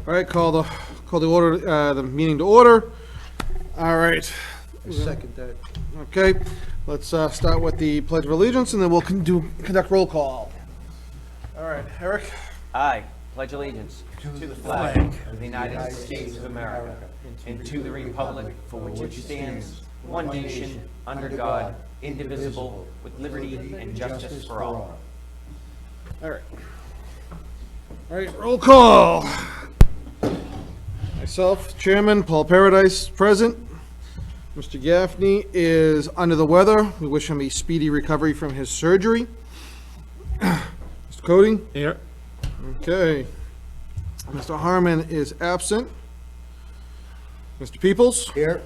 All right, call the meeting to order. All right. I second that. Okay, let's start with the Pledge of Allegiance, and then we'll conduct roll call. All right, Eric? I pledge allegiance to the flag of the United States of America and to the republic for which it stands, one nation, under God, indivisible, with liberty and justice for all. All right. All right, roll call. Myself, Chairman, Paul Paradise, present. Mr. Gaffney is under the weather. We wish him a speedy recovery from his surgery. Mr. Cody? Here. Okay. Mr. Harmon is absent. Mr. Peoples? Here.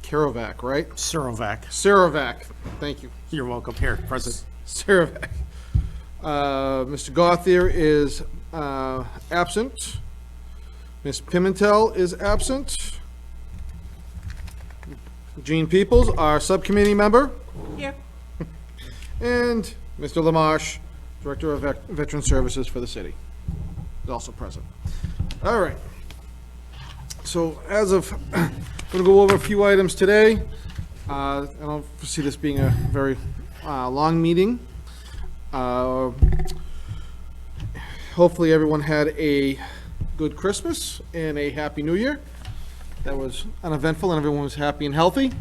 Karovac, right? Serovac. Saravac, thank you. You're welcome. Here, present. Saravac. Mr. Gothier is absent. Ms. Pimentel is absent. Jean Peoples, our subcommittee member. Here. And Mr. Lamarche, Director of Veteran Services for the city, is also present. All right. So as of, I'm going to go over a few items today. I don't foresee this being a very long meeting. Hopefully everyone had a good Christmas and a Happy New Year. That was uneventful and everyone was happy and healthy.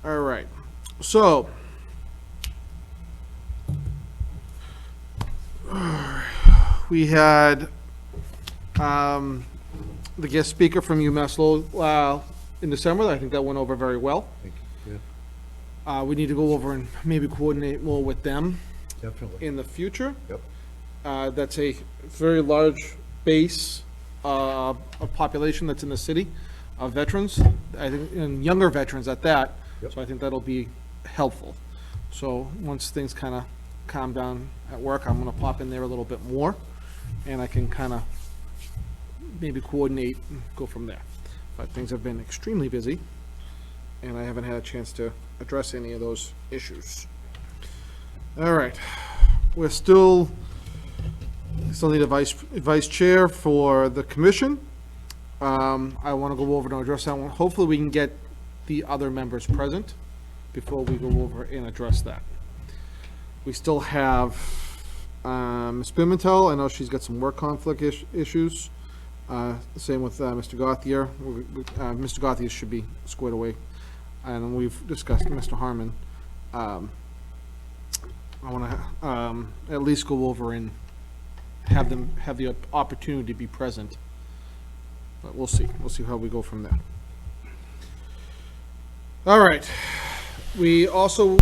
All right, so we had the guest speaker from UMass Lowell in December. I think that went over very well. Thank you. We need to go over and maybe coordinate more with them Definitely. in the future. Yep. That's a very large base of population that's in the city of veterans, I think, and younger veterans at that. Yep. So I think that'll be helpful. So once things kind of calm down at work, I'm going to pop in there a little bit more, and I can kind of maybe coordinate and go from there. But things have been extremely busy, and I haven't had a chance to address any of those issues. All right, we're still need a vice chair for the commission. I want to go over and address that one. Hopefully we can get the other members present before we go over and address that. We still have Ms. Pimentel. I know she's got some work conflict issues. Same with Mr. Gothier. Mr. Gothier should be squared away. And we've discussed Mr. Harmon. I want to at least go over and have them have the opportunity to be present. But we'll see. We'll see how we go from there. All right. We also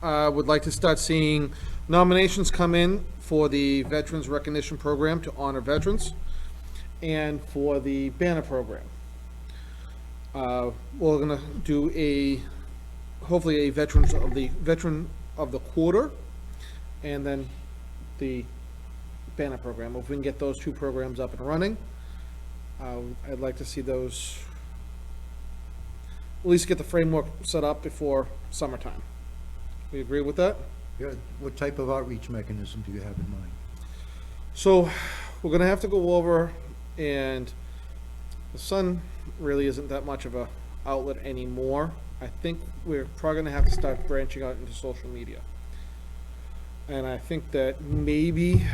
would like to start seeing nominations come in for the Veterans Recognition Program to honor veterans and for the banner program. We're going to do hopefully a veteran of the quarter, and then the banner program. If we can get those two programs up and running, I'd like to see those, at least get the framework set up before summertime. We agree with that? Yeah. What type of outreach mechanism do you have in mind? So we're gonna have to go over, and the Sun really isn't that much of a outlet anymore. I think we're probably gonna have to start branching out into social media. And I think that maybe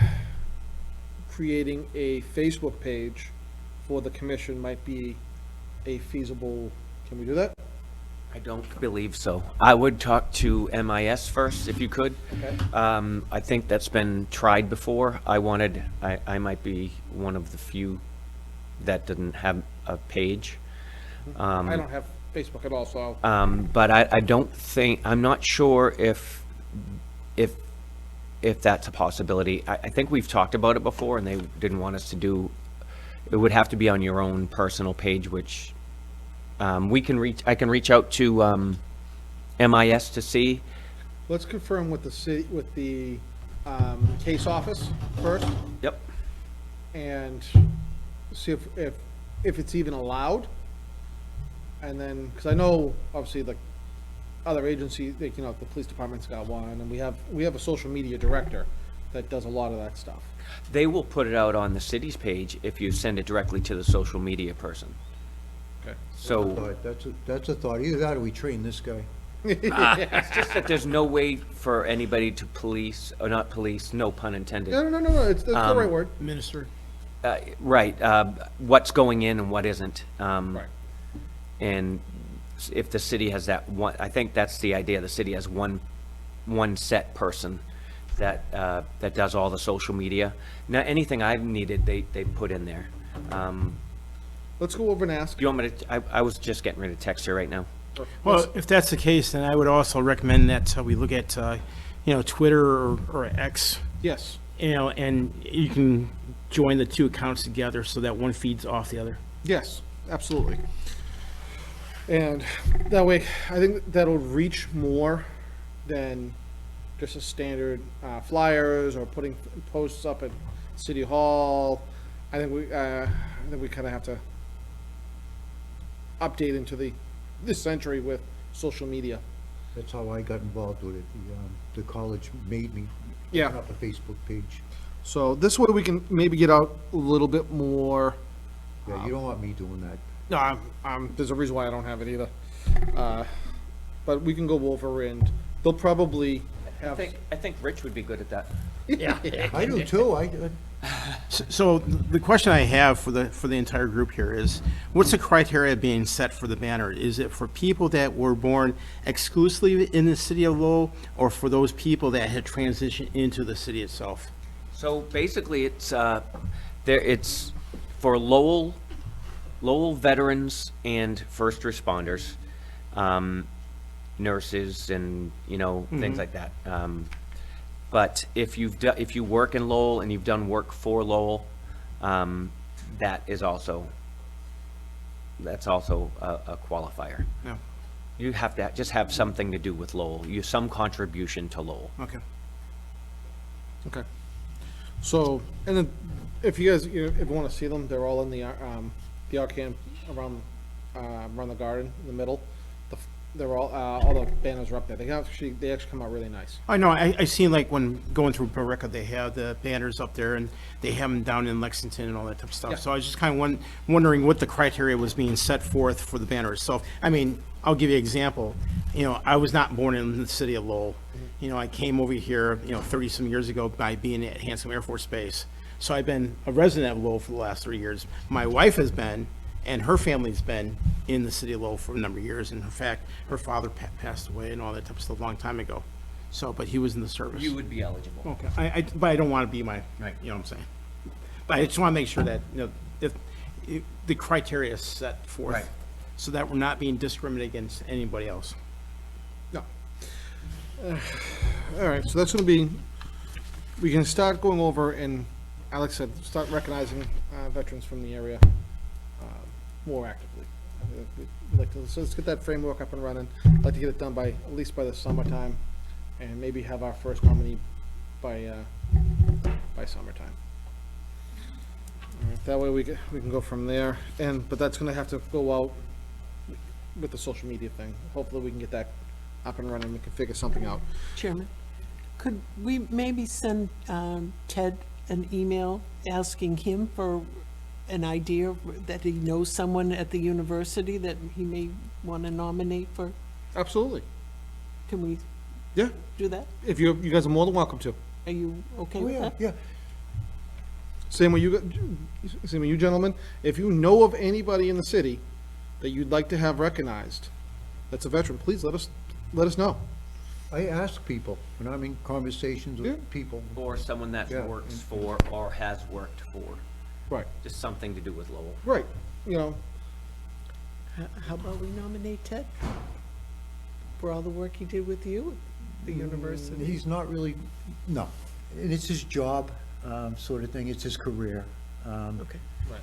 creating a Facebook page for the commission might be a feasible, can we do that? I don't believe so. I would talk to MIS first, if you could. Okay. I think that's been tried before. I might be one of the few that didn't have a page. I don't have Facebook at all, so But I don't think, I'm not sure if that's a possibility. I think we've talked about it before, and they didn't want us to do, it would have to be on your own personal page, which I can reach out to MIS to see. let's confirm with the city, with the case office first, Yep. and see if it's even allowed. And then, because I know, obviously, like, other agencies, like, the police department's got one, and we have a social media director that does a lot of that stuff. They will put it out on the city's page if you send it directly to the social media person. Okay. So But that's a thought. Either that or we train this guy. it's just that there's no way for anybody to police, or not police, no pun intended. No, it's the right word. Minister. Right, what's going in and what isn't. Right. And if the city has that one, I think that's the idea, the city has one set person that, that does all the social media. Now, anything I've needed, they put in there. Let's go over and ask. Do you want me to, I was just getting ready to text her right now. Well, if that's the case, then I would also recommend that we look at, Twitter or X, Yes. and you can join the two accounts together so that one feeds off the other. Yes, absolutely. And that way, I think that'll reach more than just a standard flyers or putting posts up at City Hall. I think we kind of have to update into this century with social media. That's how I got involved with it. The college made me Yeah. open up a Facebook page. So this way we can maybe get out a little bit more. Yeah, you don't want me doing that. No, there's a reason why I don't have it either. But we can go over and they'll probably have. I think Rich would be good at that. Yeah. I do too. So the question I have for the entire group here is, what's the criteria being set for the banner? Is it for people that were born exclusively in the city of Lowell, or for those people that had transitioned into the city itself? So basically, it's for Lowell veterans and first responders, nurses and, things like that. But if you work in Lowell and you've done work for Lowell, that's also a qualifier. No. You have to just have something to do with Lowell, some contribution to Lowell. Okay. Okay. So, and then if you guys, if you want to see them, they're all in the Arcan around the garden in the middle. They're all the banners are up there. They actually come out really nice. I know, I seen like when going through Billerica, they have the banners up there and they have them down in Lexington and all that type of stuff. Yeah. So I was just kind of wondering what the criteria was being set forth for the banner itself. I mean, I'll give you an example. I was not born in the city of Lowell. I came over here, 30-some years ago by being at Hanson Air Force Base. So I've been a resident of Lowell for the last 3 years. My wife has been, and her family's been in the city of Lowell for a number of years. And in fact, her father passed away and all that type of stuff a long time ago. So, but he was in the service. You would be eligible. Okay, but I don't want to be my, Right. you know what I'm saying? But I just want to make sure that, if the criteria is set forth. Right. So that we're not being discriminated against anybody else. No. All right, so that's going to be, we can start going over and, Alex said, start recognizing veterans from the area more actively. So let's get that framework up and running. I'd like to get it done at least by the summertime, and maybe have our first nominee by summertime. All right, that way we can go from there, but that's going to have to go out with the social media thing. Hopefully we can get that up and running, we can figure something out. Chairman, could we maybe send Ted an email asking him for an idea that he knows someone at the university that he may want to nominate for? Absolutely. Can we Yeah, do that? if you guys are more than welcome to. Are you okay Oh, with yeah, that? yeah. Same with you gentlemen. If you know of anybody in the city that you'd like to have recognized, that's a veteran, please let us know. I ask people when I'm in conversations Yeah. with people. Or someone that Yeah. works for or has worked for, Right, just something to do with Lowell. right, How about we nominate Ted for all the work he did with you at the university? He's not really, no. And it's his job, sort of thing. It's his career. Okay. right.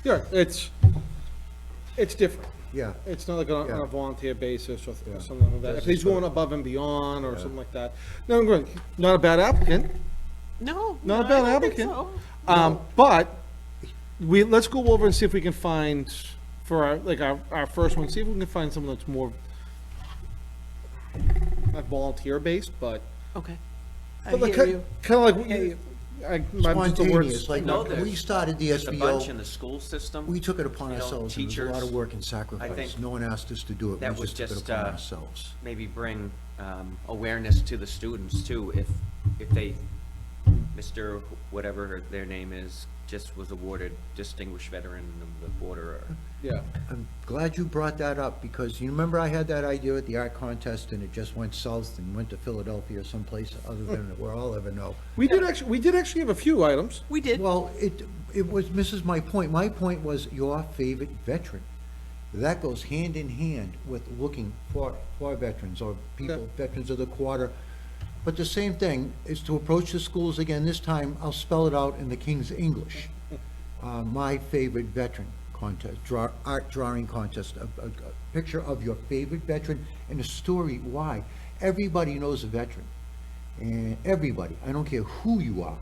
Yeah, it's different. Yeah. It's not like on Yeah. a volunteer basis or Yeah. something like that. That's If he's his going job. above and beyond or something like that. No, I'm good. Not a bad applicant. No. Not a no, bad I don't think applicant. so. But let's go over and see if we can find for our first one, see if we can find someone that's more not volunteer based, but Okay. I hear you. Kind of like, I hear you. Spontaneous, like, No, when we there's- started the There's a bunch SBO, in the school system. we took it upon You know, ourselves, and it was a lot of teachers, work and I sacrifice. think No one asked us to do it, that we would just took it just, upon ourselves. maybe bring awareness to the students too, if they, Mr. whatever their name is, just was awarded Distinguished Veteran of the Border. Or yeah. I'm glad you brought that up, because you remember I had that idea at the art contest, and it just went south and went to Philadelphia or someplace other than where I'll ever know. We did actually have a few items. We did. Well, it was, misses my point. My point was your favorite veteran. That goes hand in hand with looking for veterans or people, veterans of the quarter. But the same thing is to approach the schools again. This time, I'll spell it out in the King's English. My favorite veteran contest, art drawing contest, a picture of your favorite veteran and a story why. Everybody knows a veteran. And everybody, I don't care who you are.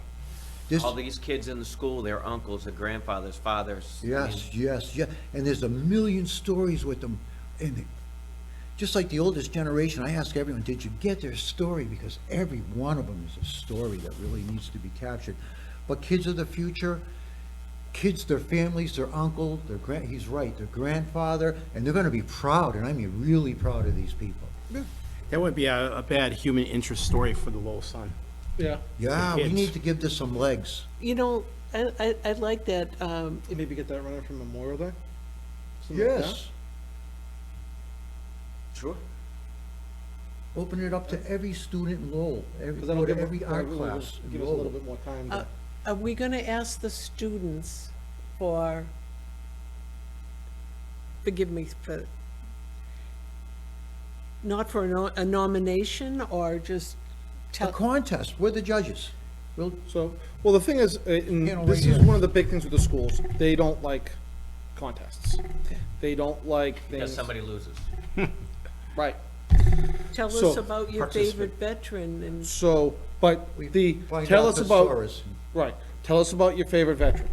This, all these kids in the school, their uncles, their grandfathers, fathers. I yes, mean, yes, yeah, and there's a million stories with them, and just like the oldest generation, I ask everyone, did you get their story? Because every one of them is a story that really needs to be captured. But kids of the future, kids, their families, their uncle, he's right, their grandfather, and they're gonna be proud, and I mean really proud of these people. That would be a bad human interest story for the Lowell Sun. Yeah. Yeah, we kids. need to give this some legs. You know, I like that, Maybe get that running for Memorial Day? Something like that? Yes, Sure. open it up to every student in Lowell, Because that'll go to give, every art class in give us a little Lowell. bit more time to. are we gonna ask the students for, forgive me for, not for a nomination, or just A tell? contest, we're the judges. We'll, So, well, the thing is, and Panel this right is here. one of the big things with the schools, they don't like contests. They don't like Because things. somebody loses. Right, Tell us So, about your participate. favorite veteran, and so, but we find tell out us about, thesaurus. right, tell us about your favorite veteran.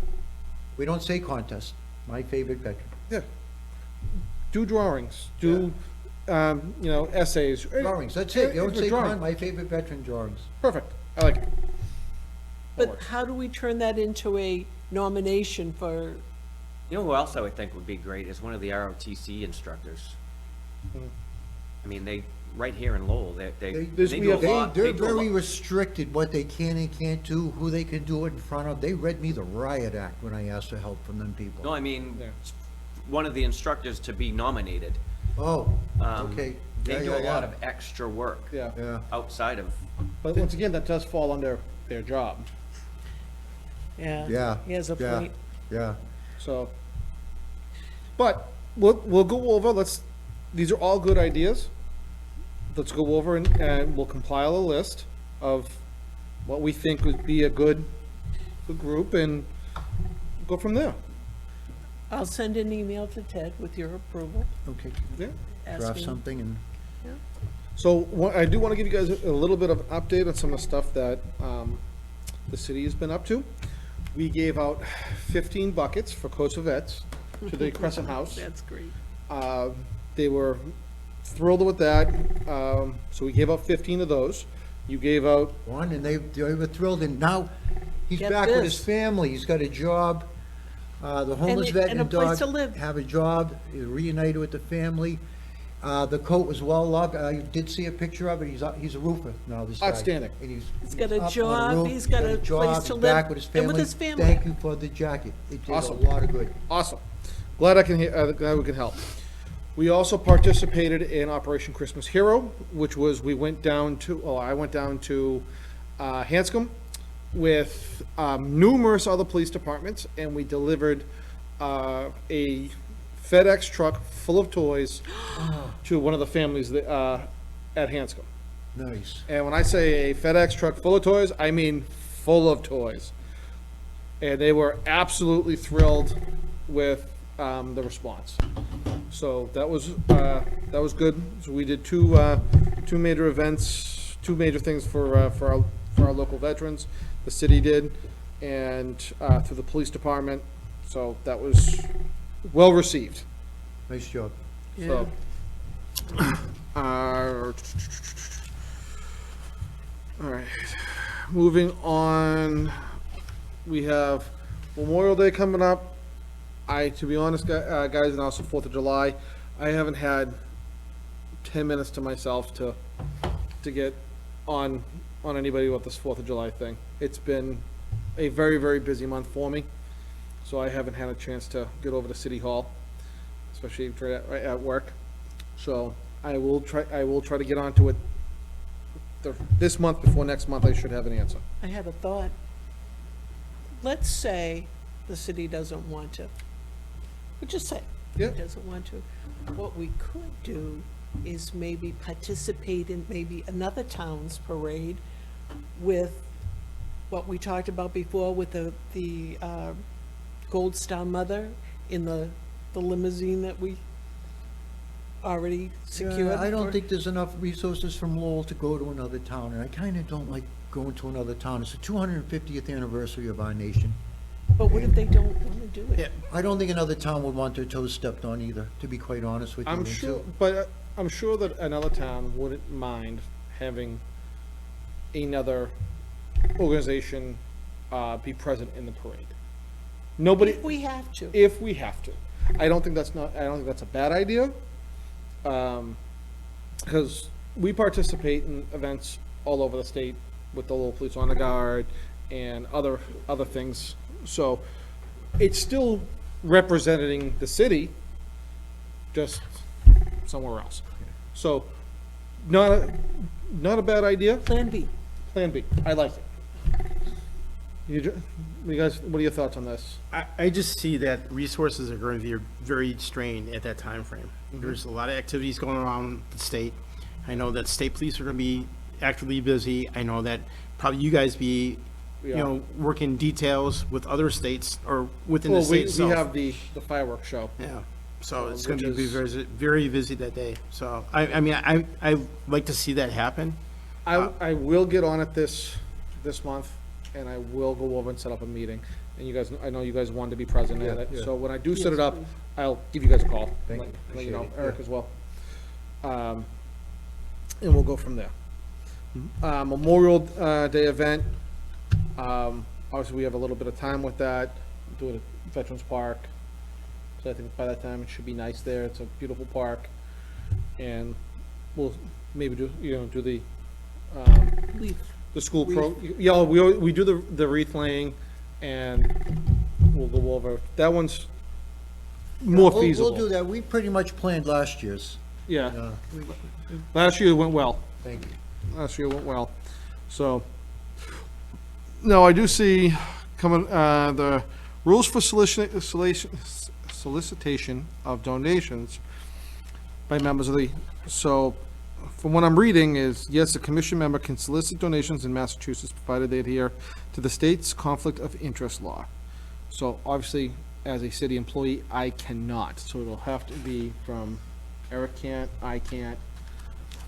We don't say contest, my favorite veteran. Yeah. Do drawings, do, essays. Drawings, that's it, you don't say Drawing. my favorite veteran drawings. Perfect, I like it. but how do we turn that into a nomination for, You know who else I would think would be great is one of the ROTC instructors. I mean, they, right here in Lowell, they There's- do we a have- lot. They're they do a very lot. restricted what they can and can't do, who they can do it in front of. They read me the riot act when I asked for help from them people. No, I mean, Yeah. one of the instructors to be nominated. Oh, Um, okay. They Yeah, do yeah, a lot yeah. of extra work Yeah, Yeah, outside of, but once again, that does fall under their job, yeah? yeah. He has a yeah, point. Yeah, so. But we'll go over, these are all good ideas. Let's go over and we'll compile a list of what we think would be a good group and go from there. I'll send an email to Ted with your approval, okay. Yeah. Draft asking. something and, So I do want to give you guys a little bit of an update on some of the stuff that the city has been up to. We gave out 15 buckets for Coats of Vets to the Crescent House. That's great. They were thrilled with that, so we gave out 15 of those. You gave out, one, and they were thrilled, and now he's Get back with his this. family, he's got a job. The homeless And vet a and place dog to live. have a job, he's reunited with the family. The coat was well loved, I did see a picture of it, he's a roofer now, this guy. Outstanding. And He's got a up on job, roof, he's got a job, place he's to back live, with his and with family. his family. Thank you for the jacket, it did a Awesome. lot of good. awesome. Glad we can help. We also participated in Operation Christmas Hero, which was, I went down to Hanscom with numerous other police departments, and we delivered a FedEx truck full of toys to one of the families that, at Hanscom. Nice. And when I say a FedEx truck full of toys, I mean full of toys. And they were absolutely thrilled with the response. So that was good. So we did two major events, two major things for our local veterans. The city did, and through the police department. So that was well received. Nice job. So, all right. moving on, we have Memorial Day coming up. To be honest, guys, and also 4th of July, I haven't had 10 minutes to myself to get on anybody with this 4th of July thing. It's been a very, very busy month for me, so I haven't had a chance to get over to City Hall, especially right at work. So I will try to get onto it this month. Before next month, I should have an answer. I had a thought. Let's say the city doesn't want to. We'll just say Yeah. it doesn't want to. What we could do is maybe participate in maybe another town's parade with what we talked about before with the Gold Star Mother in the limousine that we already secured. Yeah, I don't for- think there's enough resources from Lowell to go to another town, and I kinda don't like going to another town. It's the 250th anniversary of our nation. But what if they don't want to do it? Yeah. I don't think another town would want their toes stepped on either, to be quite honest with you. I'm And sure, so- but I'm sure that another town wouldn't mind having another organization be present in the parade. Nobody, If we have to. if we have to. I don't think that's a bad idea. Because we participate in events all over the state with the Lowell Police Honor Guard and other things. So it's still representing the city, just somewhere else. So not a bad idea. Plan B. Plan B. I like it. You guys, what are your thoughts on this? I just see that resources are going to be very strained at that time frame. Mm-hmm. There's a lot of activities going around the state. I know that state police are going to be actively busy. I know that probably you guys be, Yeah. working details with other states or within the Well, state we itself. have the fireworks show. Yeah, so it's which going to be is- very busy that day. So, I mean, I like to see that happen. I will get on it this month, and I will go over and set up a meeting. And you guys, I know you guys wanted to be present at it, Yeah, yeah. so when I do set it up, I'll give you guys a call. Thank you. Let you know, Appreciate it, Eric yeah. as well. And we'll go from there. Memorial Day event, obviously, we have a little bit of time with that, do it at Veterans Park. So I think by that time, it should be nice there. It's a beautiful park. And we'll maybe do the, Leave. the school yeah, we do the wreath laying, and we'll go over, that one's more We'll feasible. do that. We pretty much planned last year's. Yeah, We- last year it went well. Thank you. Last year went well. So, no, I do see coming, the rules for solicitation of donations by members of the, so, from what I'm reading is, yes, a commission member can solicit donations in Massachusetts provided they adhere to the state's conflict of interest law. So obviously, as a city employee, I cannot, so it'll have to be from Eric can't, I can't.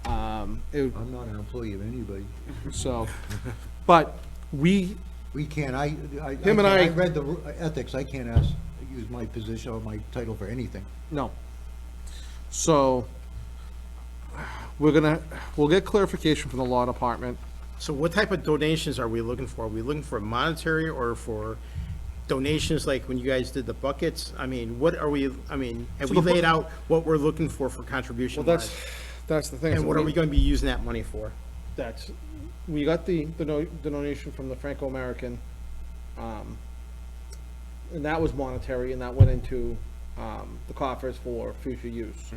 I'm not an employee of anybody. So, but we, We can't, Him and I- read the ethics. I can't use my position or my title for anything. no. So, we'll get clarification from the law department. So what type of donations are we looking for? Are we looking for monetary or for donations like when you guys did the buckets? I mean, what are we, I mean, have So we the bu- laid out what we're looking for contribution Well, wise? that's the thing. And what are we going to be using that money for? We got the donation from the Franco-American, and that was monetary, and that went into, the coffers for future use.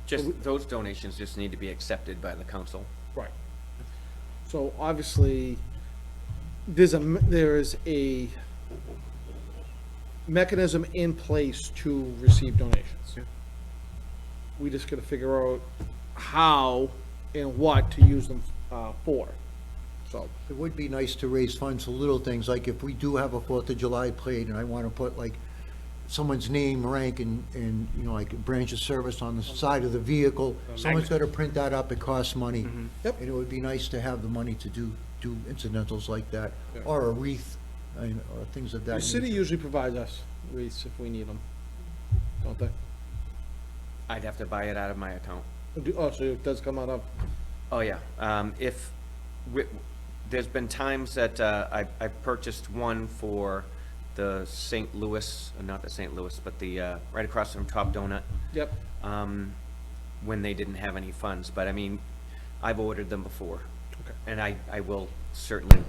Just, those donations just need to be accepted by the council. Right. So obviously, there is a mechanism in place to receive donations. We just gotta figure out how and what to use them, for. So, It would be nice to raise funds for little things, like if we do have a 4th of July parade and I want to put like someone's name, rank, and, like a branch of service on the side of the vehicle, someone's got to print that up, it costs money. Yep. And it would be nice to have the money to do incidentals like that, or a wreath, or things of that the city nature. usually provides us wreaths if we need them, don't they? I'd have to buy it out of my account. Oh, so it does come out of, Oh, yeah. If, there's been times that I've purchased one for the St. Louis, not the St. Louis, but the, right across from Top Donut, Yep. when they didn't have any funds. But I mean, I've ordered them before. Okay. And I will certainly,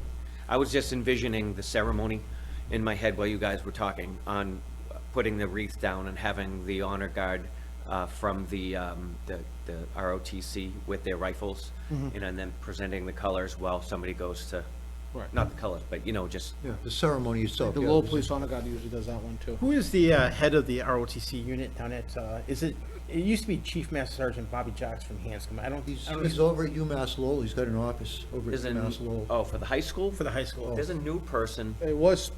I was just envisioning the ceremony in my head while you guys were talking on putting the wreath down and having the honor guard from the ROTC with their rifles, you know, and then presenting the colors while somebody goes to, Right. not the colors, but, you know, just, Yeah, the ceremony itself. The yeah, Lowell this Police is- Honor Guard usually does that one too. Who is the head of the ROTC unit down at, it used to be Chief Master Sergeant Bobby Jocks from Hanscom. I don't He's know over at UMass Lowell, he's got an office over at there's a, UMass Lowell. oh, for the high school? for the high school. There's a new person, It was,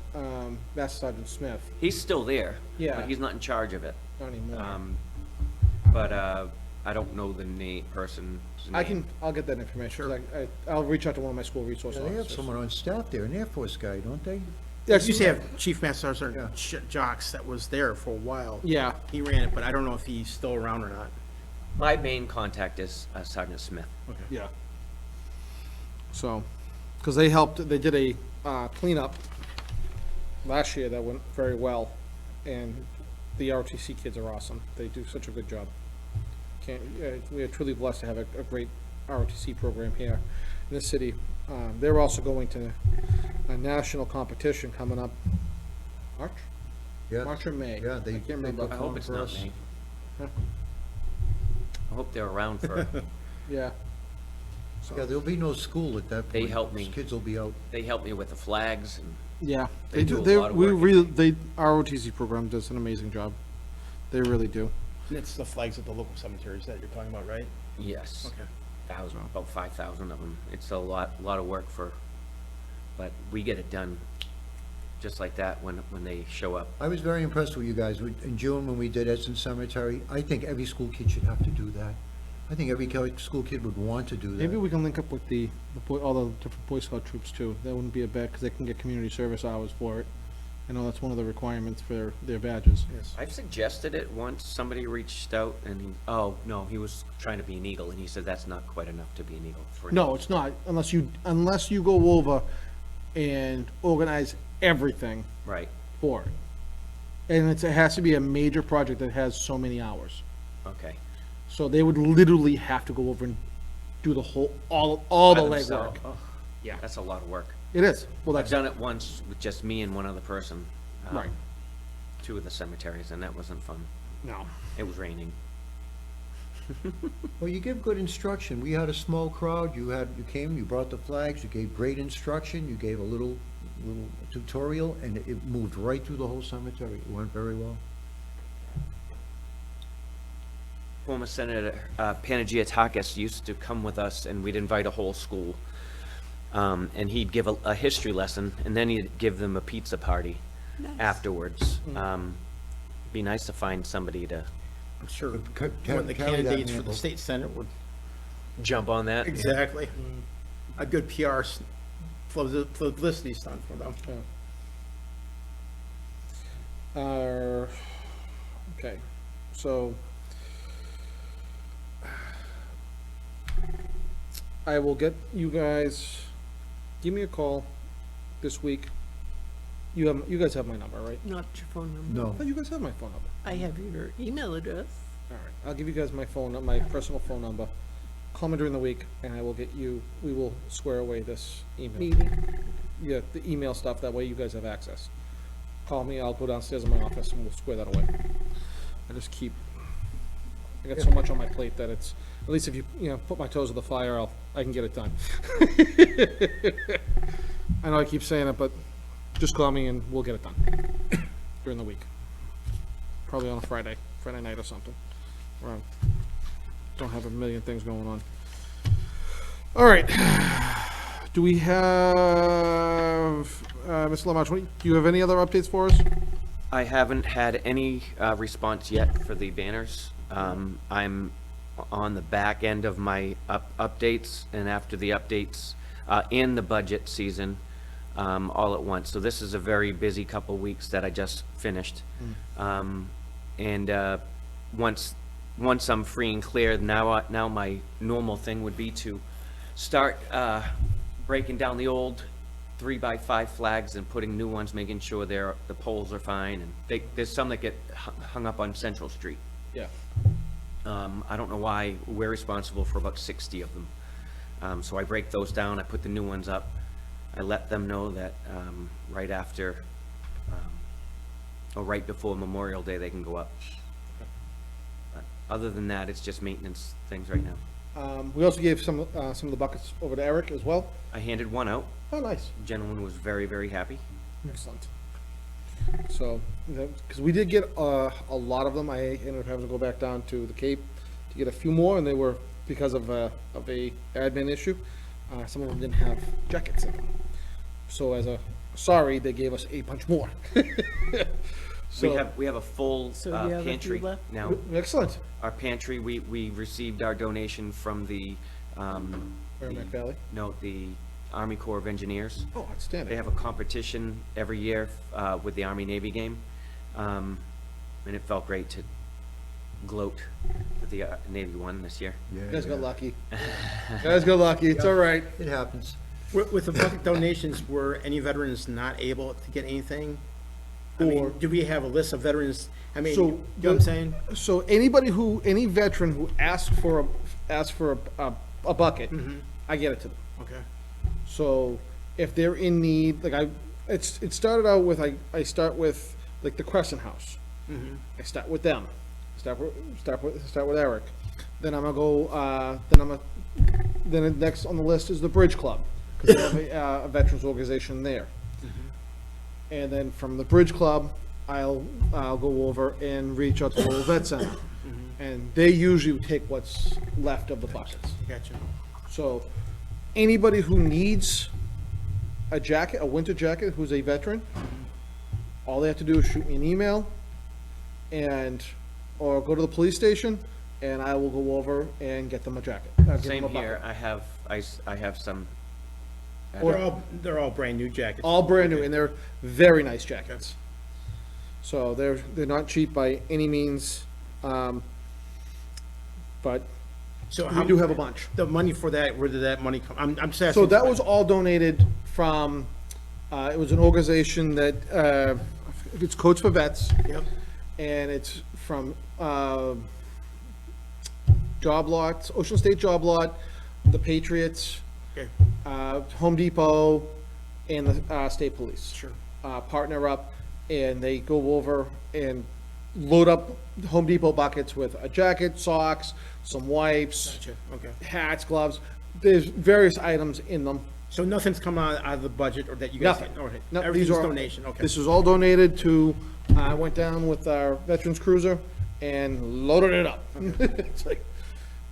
Master Sergeant Smith, he's still there. Yeah. But he's not in charge of it. not anymore. But I don't know the person's name. I'll get that information. I'll reach out to one of my school resource Yeah, they have officers. someone on staff there, an Air Force guy, don't they? Yeah, Used to have Chief Master Sergeant Yeah. Jocks that was there for a while. Yeah, He ran it, but I don't know if he's still around or not. My main contact is Sergeant Smith. yeah. So, because they did a cleanup last year that went very well, and the ROTC kids are awesome. They do such a good job. We are truly blessed to have a great ROTC program here in the city. They're also going to a national competition coming up, March? Yeah. March or May? Yeah, they. I can't remember. I hope it's not me. I hope they're around for, Yeah. Yeah, there'll be no school at that point. They help me. Those kids will be out. they help me with the flags and Yeah, They do a They, lot of we work. really, ROTC program does an amazing job. They really do. And it's the flags at the local cemeteries that you're talking about, right? yes, Okay. about 5,000 of them. It's a lot of work but we get it done just like that when they show up. I was very impressed with you guys. In June, when we did Edson Cemetery, I think every school kid should have to do that. I think every school kid would want to do that. Maybe we can link up with all the different Boy Scout troops too. That wouldn't be a bad, because they can get community service hours for it. I know that's one of the requirements for their badges. Yes. I've suggested it once. Somebody reached out and he was trying to be an Eagle and he said that's not quite enough to be an Eagle. No, it's not, unless you go over and organize everything Right, for it. And it has to be a major project that has so many hours. okay. So they would literally have to go over and do the whole, all the By legwork. themselves. Oh, Yeah. That's a lot of work. It is. Well, I've that's, done it once with just me and one other person. Right. 2 of the cemeteries, and that wasn't fun. no. It was raining. Well, you give good instruction. We had a small crowd. You came, you brought the flags, you gave great instruction, you gave a little tutorial, and it moved right through the whole cemetery. It went very well. Former Senator Panagiatakis used to come with us, and we'd invite a whole school. And he'd give a history lesson, and then he'd give them a pizza party Nice. afterwards. Be nice to find somebody to I'm sure Ca- one of the carry that candidates for the mantle. state senate would. jump on that. Exactly. A good PR publicity stunt for them. Okay, so I will get you guys, give me a call this week. You guys have my number, right? Not your phone number. No. Oh, you guys have my phone number. I have your email address. All right, I'll give you guys my personal phone number. Call me during the week, and I will we will square away this email. Meeting. Yeah, the email stuff, that way you guys have access. Call me, I'll go downstairs in my office and we'll square that away. I got so much on my plate that it's, at least if you put my toes to the fire, I can get it done. I know I keep saying it, but just call me and we'll get it done during the week. Probably on a Friday night or something. Where I don't have a million things going on. All right. Do we have, Mr. Lamarche, do you have any other updates for us? I haven't had any response yet for the banners. I'm on the back end of my updates, and after the updates in the budget season all at once. So this is a very busy couple weeks that I just finished. And once I'm free and clear, now my normal thing would be to start breaking down the old 3x5 flags and putting new ones, making sure the poles are fine, and there's some that get hung up on Central Street. Yeah. I don't know why, we're responsible for about 60 of them. So I break those down, I put the new ones up, I let them know that, right after, or right before Memorial Day, they can go up. But other than that, it's just maintenance things right now. We also gave some of the buckets over to Eric as well. I handed one out, Oh, nice. the gentleman was very, very happy. Excellent. So, because we did get a lot of them, I ended up having to go back down to the Cape to get a few more, and they were because of a admin issue. Some of them didn't have jackets in them. So as a sorry, they gave us a bunch more. So, We have a full So you have a few pantry left? now. excellent. Our pantry, we received our donation from the, Merrimack Valley. no, the Army Corps of Engineers. Oh, outstanding. They have a competition every year with the Army-Navy game. And it felt great to gloat that the Navy won this year. Yeah, You guys got yeah. lucky. You guys got lucky. It's all right. It happens. With the bucket donations, were any veterans not able to get anything? I mean, Or- do we have a list of veterans? I mean, So, you know what I'm saying? So any veteran who asks for a bucket, I get it to them. Okay. So if they're in need, like it started out with, I start with like the Crescent House. I start with them. Start with Eric. Then I'm gonna go, then next on the list is the Bridge Club, because we have a veterans organization there. And then from the Bridge Club, I'll go over and reach out to the Lowell Vet Center. And they usually take what's left of the buckets. Gotcha. So anybody who needs a jacket, a winter jacket, who's a veteran, all they have to do is shoot me an email or go to the police station, and I will go over and get them a jacket. Give them Same a bucket. here, I have some. They're all brand new jackets. All brand new, and they're very nice jackets. So they're not cheap by any means, but So we do have a bunch. The money for that, where did that money come? I'm just asking. So that was all donated from, it was an organization that, it's Codes for Vets. Yep. And it's from, Job Lots, Ocean State Job Lot, the Patriots, Okay. Home Depot, and the, State Police. Sure. Partner up, and they go over and load up Home Depot buckets with a jacket, socks, some wipes, Gotcha. Okay. hats, gloves. There's various items in them. So nothing's come out of the budget or that you guys? Nothing. Okay. No, these Everything's are- donation, okay. This is all donated to, I went down with our Veterans Cruiser and loaded it up. It's like,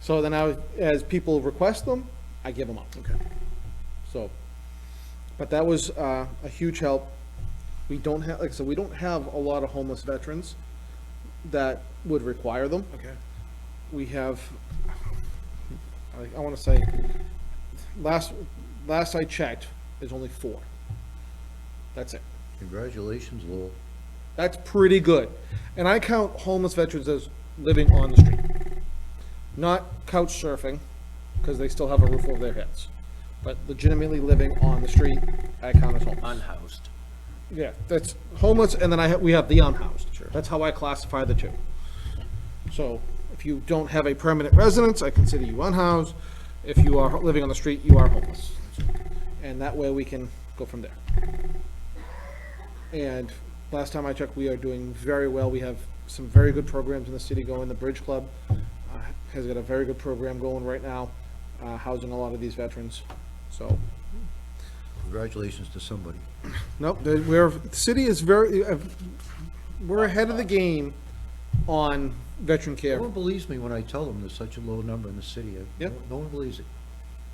so then as people request them, I give them up. Okay. So, but that was, a huge help. We don't have, like I said, we don't have a lot of homeless veterans that would require them. Okay. We have, I wanna say, last I checked, there's only 4. That's it. Congratulations, Lowell. That's pretty good. And I count homeless veterans as living on the street. Not couch surfing, because they still have a roof over their heads. But legitimately living on the street, I count as homeless. Unhoused. Yeah, that's homeless, and then we have the unhoused. Sure. That's how I classify the two. So if you don't have a permanent residence, I consider you unhoused. If you are living on the street, you are homeless. And that way we can go from there. And last time I checked, we are doing very well. We have some very good programs in the city going. The Bridge Club has got a very good program going right now, housing a lot of these veterans. So, Congratulations to somebody. nope, the city is we're ahead of the game on veteran care. No one believes me when I tell them there's such a low number in the city. Yep. No one believes it.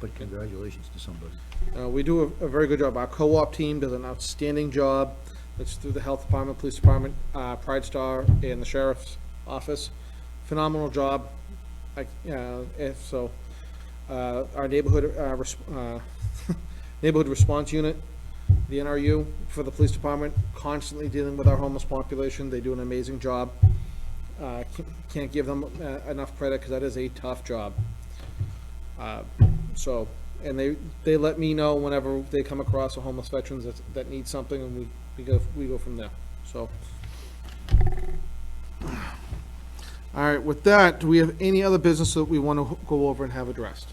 But congratulations to somebody. We do a very good job. Our co-op team does an outstanding job. It's through the health department, police department, Pride Star, and the sheriff's office. Phenomenal job. Our neighborhood, neighborhood response unit, the NRU for the police department, constantly dealing with our homeless population. They do an amazing job. Can't give them enough credit because that is a tough job. So and they let me know whenever they come across a homeless veterans that need something, and we go from there, so. All right, with that, do we have any other business that we want to go over and have addressed?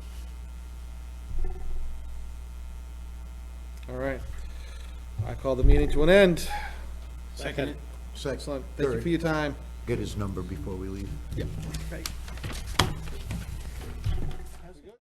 All right. I call the meeting to an end. Second. Second, Excellent. Thank you third. for your time. Get his number before we leave. Yep.